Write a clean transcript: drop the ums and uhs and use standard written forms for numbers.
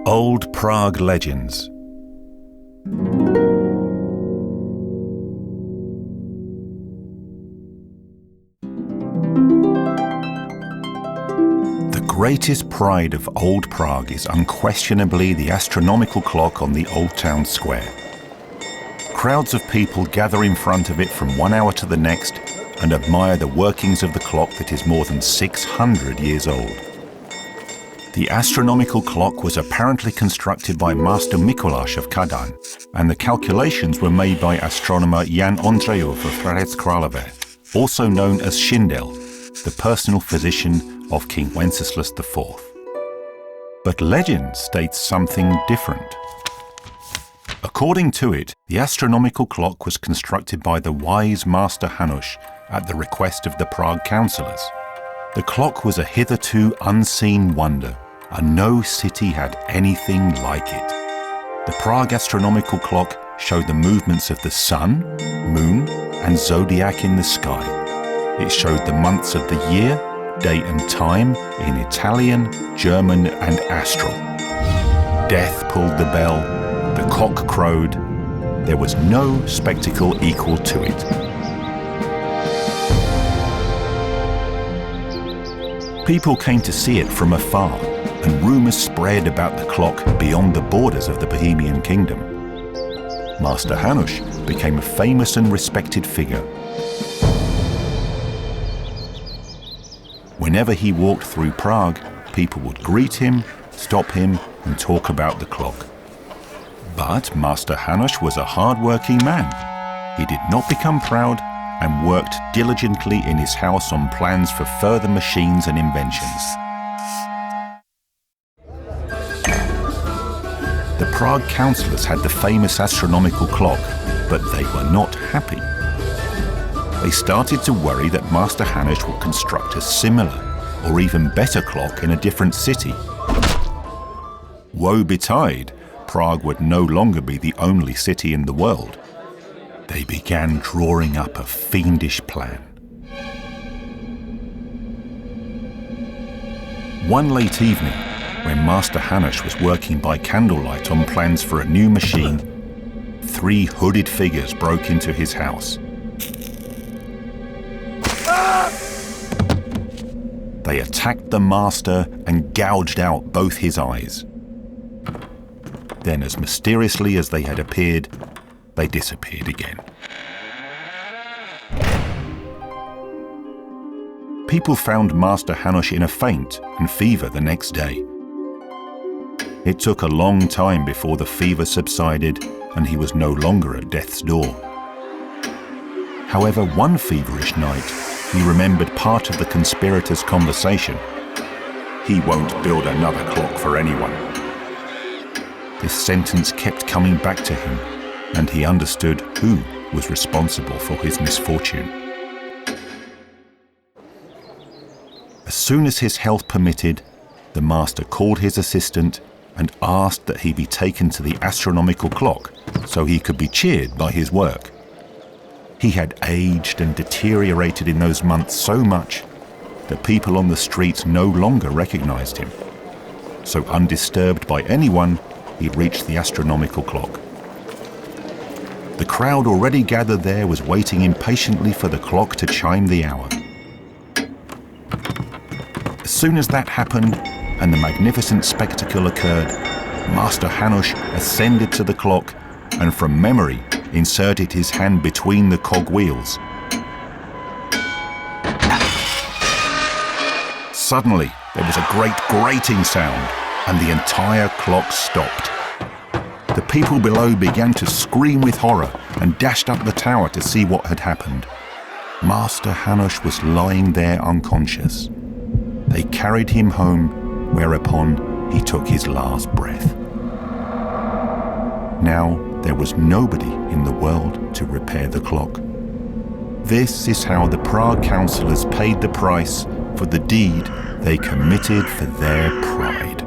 Old Prague Legends. The greatest pride of Old Prague is unquestionably the astronomical clock on the Old Town Square. Crowds of people gather in front of it from 1 hour to the next and admire the workings of the clock that is more than 600 years old. The astronomical clock was apparently constructed by Master Mikuláš of Kadaň, and the calculations were made by astronomer Jan Ondřejov of Hradec Králové, also known as Šindel, the personal physician of King Wenceslas IV. But legend states something different. According to it, the astronomical clock was constructed by the wise Master Hanuš at the request of the Prague councillors. The clock was a hitherto unseen wonder, and no city had anything like it. The Prague astronomical clock showed the movements of the sun, moon, and zodiac in the sky. It showed the months of the year, date and time in Italian, German, and astral. Death pulled the bell, the cock crowed. There was no spectacle equal to it. People came to see it from afar, and rumours spread about the clock beyond the borders of the Bohemian kingdom. Master Hanuš became a famous and respected figure. Whenever he walked through Prague, people would greet him, stop him, and talk about the clock. But Master Hanuš was a hard-working man. He did not become proud and worked diligently in his house on plans for further machines and inventions. The Prague councillors had the famous astronomical clock, but they were not happy. They started to worry that Master Hanuš would construct a similar or even better clock in a different city. Woe betide, Prague would no longer be the only city in the world. They began drawing up a fiendish plan. One late evening, when Master Hanuš was working by candlelight on plans for a new machine, 3 hooded figures broke into his house. They attacked the master and gouged out both his eyes. Then, as mysteriously as they had appeared, they disappeared again. People found Master Hanuš in a faint and fever the next day. It took a long time before the fever subsided and he was no longer at death's door. However, one feverish night, he remembered part of the conspirators' conversation. He won't build another clock for anyone. This sentence kept coming back to him, and he understood who was responsible for his misfortune. As soon as his health permitted, the master called his assistant and asked that he be taken to the astronomical clock so he could be cheered by his work. He had aged and deteriorated in those months so much that people on the streets no longer recognized him. So undisturbed by anyone, he reached the astronomical clock. The crowd already gathered there was waiting impatiently for the clock to chime the hour. As soon as that happened and the magnificent spectacle occurred, Master Hanuš ascended to the clock and from memory inserted his hand between the cog wheels. Suddenly, there was a great grating sound and the entire clock stopped. The people below began to scream with horror and dashed up the tower to see what had happened. Master Hanuš was lying there unconscious. They carried him home, whereupon he took his last breath. Now there was nobody in the world to repair the clock. This is how the Prague councillors paid the price for the deed they committed for their pride.